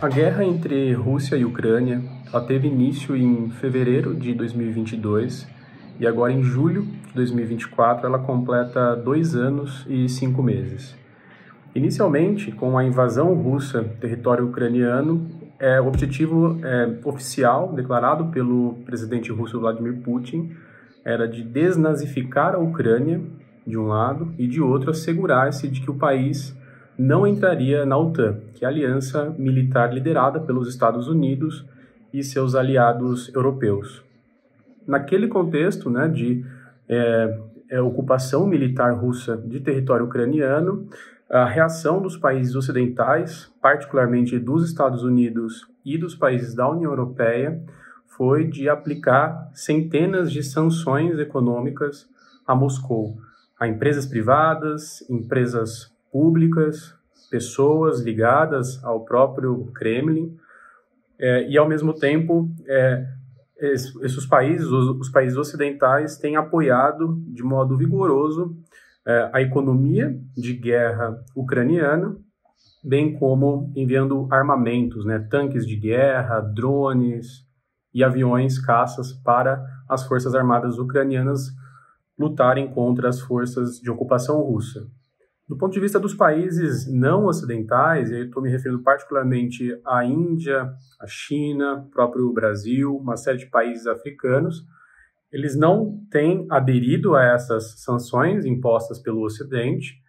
A guerra entre Rússia e Ucrânia, ela teve início em fevereiro de 2022 e agora em julho de 2024 ela completa 2 anos e 5 meses. Inicialmente, com a invasão russa do território ucraniano, o objetivo oficial declarado pelo presidente russo Vladimir Putin era de desnazificar a Ucrânia, de um lado, e de outro assegurar-se de que o país não entraria na OTAN, que é a aliança militar liderada pelos Estados Unidos e seus aliados europeus. Naquele contexto, de ocupação militar russa de território ucraniano, a reação dos países ocidentais, particularmente dos Estados Unidos e dos países da União Europeia, foi de aplicar centenas de sanções econômicas a Moscou, a empresas privadas, empresas públicas, pessoas ligadas ao próprio Kremlin, e ao mesmo tempo esses países, os países ocidentais, têm apoiado de modo vigoroso a economia de guerra ucraniana, bem como enviando armamentos, tanques de guerra, drones e aviões caças para as forças armadas ucranianas lutarem contra as forças de ocupação russa. Do ponto de vista dos países não ocidentais, e eu estou me referindo particularmente à Índia, à China, próprio Brasil, uma série de países africanos, eles não têm aderido a essas sanções impostas pelo Ocidente,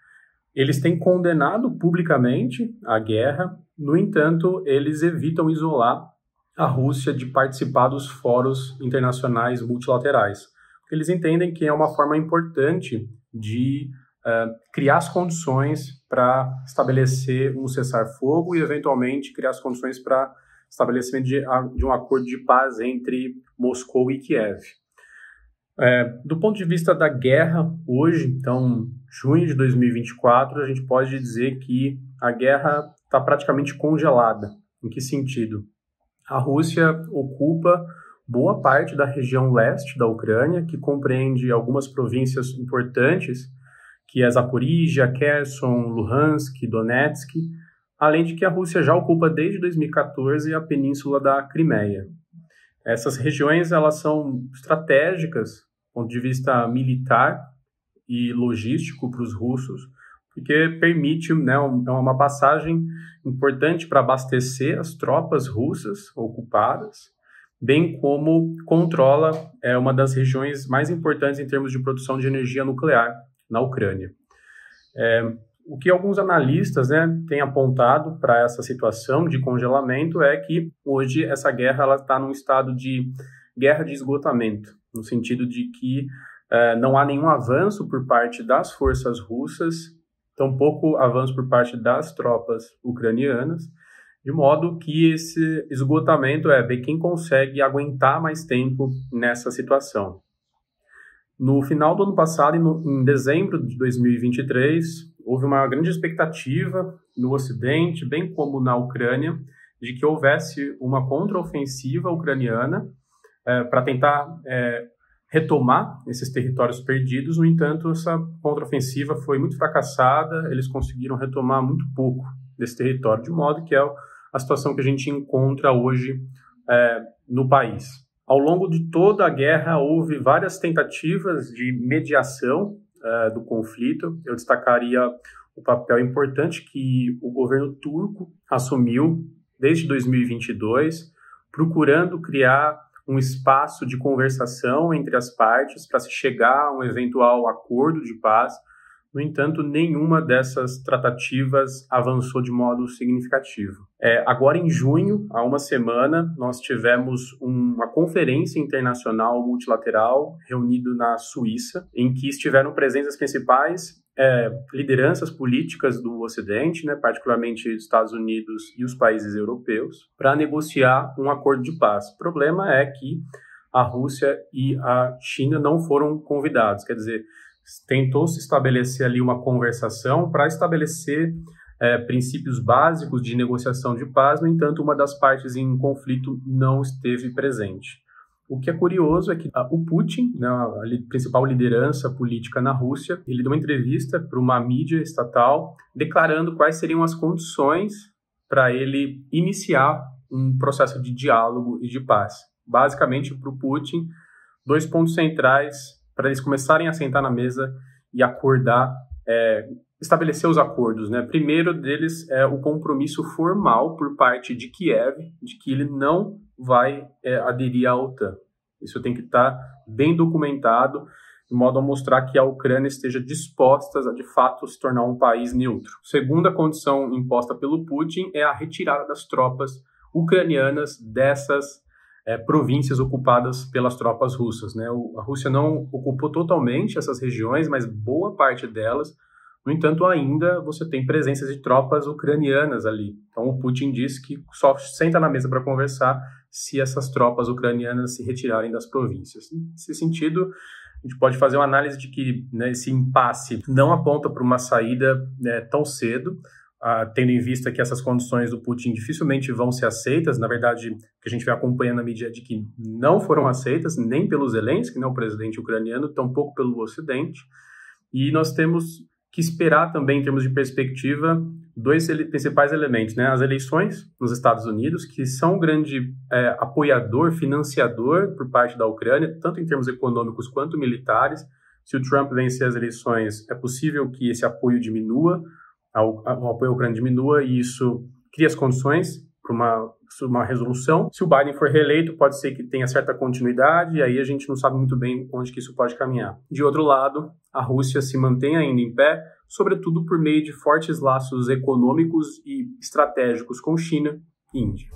eles têm condenado publicamente a guerra, no entanto, eles evitam isolar a Rússia de participar dos fóruns internacionais multilaterais, porque eles entendem que é uma forma importante de criar as condições para estabelecer um cessar-fogo e, eventualmente, criar as condições para estabelecimento de um acordo de paz entre Moscou e Kiev. Do ponto de vista da guerra, hoje, então, junho de 2024, a gente pode dizer que a guerra está praticamente congelada. Em que sentido? A Rússia ocupa boa parte da região leste da Ucrânia, que compreende algumas províncias importantes, que é Zaporígia, Kherson, Luhansk, Donetsk, além de que a Rússia já ocupa desde 2014 a península da Crimeia. Essas regiões elas são estratégicas do ponto de vista militar e logístico para os russos, porque permite uma passagem importante para abastecer as tropas russas ocupadas, bem como controla uma das regiões mais importantes em termos de produção de energia nuclear na Ucrânia. O que alguns analistas têm apontado para essa situação de congelamento é que hoje essa guerra está num estado de guerra de esgotamento, no sentido de que não há nenhum avanço por parte das forças russas, tampouco avanço por parte das tropas ucranianas, de modo que esse esgotamento ver quem consegue aguentar mais tempo nessa situação. No final do ano passado, em dezembro de 2023, houve uma grande expectativa no Ocidente, bem como na Ucrânia, de que houvesse uma contraofensiva ucraniana para tentar retomar esses territórios perdidos. No entanto, essa contraofensiva foi muito fracassada, eles conseguiram retomar muito pouco desse território, de modo que é a situação que a gente encontra hoje no país. Ao longo de toda a guerra, houve várias tentativas de mediação do conflito. Eu destacaria o papel importante que o governo turco assumiu desde 2022, procurando criar um espaço de conversação entre as partes para se chegar a um eventual acordo de paz. No entanto, nenhuma dessas tratativas avançou de modo significativo. Agora, em junho, há uma semana, nós tivemos uma conferência internacional multilateral reunida na Suíça, em que estiveram presentes as principais lideranças políticas do Ocidente, particularmente Estados Unidos e os países europeus, para negociar um acordo de paz. O problema é que a Rússia e a China não foram convidados, quer dizer, tentou-se estabelecer ali uma conversação para estabelecer princípios básicos de negociação de paz, no entanto, uma das partes em conflito não esteve presente. O que é curioso é que o Putin, a principal liderança política na Rússia, ele deu uma entrevista para uma mídia estatal declarando quais seriam as condições para ele iniciar um processo de diálogo e de paz. Basicamente, para o Putin, 2 pontos centrais para eles começarem a sentar na mesa e acordar, estabelecer os acordos, né? Primeiro deles é o compromisso formal por parte de Kiev de que ele não vai aderir à OTAN. Isso tem que estar bem documentado, de modo a mostrar que a Ucrânia esteja disposta a, de fato, se tornar um país neutro. Segunda condição imposta pelo Putin é a retirada das tropas ucranianas dessas províncias ocupadas pelas tropas russas, né? A Rússia não ocupou totalmente essas regiões, mas boa parte delas. No entanto, ainda você tem presença de tropas ucranianas ali. Então, o Putin diz que só senta na mesa para conversar se essas tropas ucranianas se retirarem das províncias. Nesse sentido, a gente pode fazer uma análise de que, né, esse impasse não aponta para uma saída tão cedo, tendo em vista que essas condições do Putin dificilmente vão ser aceitas. Na verdade, o que a gente vai acompanhando na mídia é de que não foram aceitas nem pelo Zelensky, né, o presidente ucraniano, tampouco pelo Ocidente. E nós temos que esperar também, em termos de perspectiva, 2 principais elementos, né? As eleições nos Estados Unidos, que são um grande apoiador, financiador por parte da Ucrânia, tanto em termos econômicos quanto militares. Se o Trump vencer as eleições, é possível que esse apoio diminua, o apoio à Ucrânia diminua, e isso cria as condições para uma resolução. Se o Biden for reeleito, pode ser que tenha certa continuidade, e aí a gente não sabe muito bem onde que isso pode caminhar. De outro lado, a Rússia se mantém ainda em pé, sobretudo por meio de fortes laços econômicos e estratégicos com China e Índia.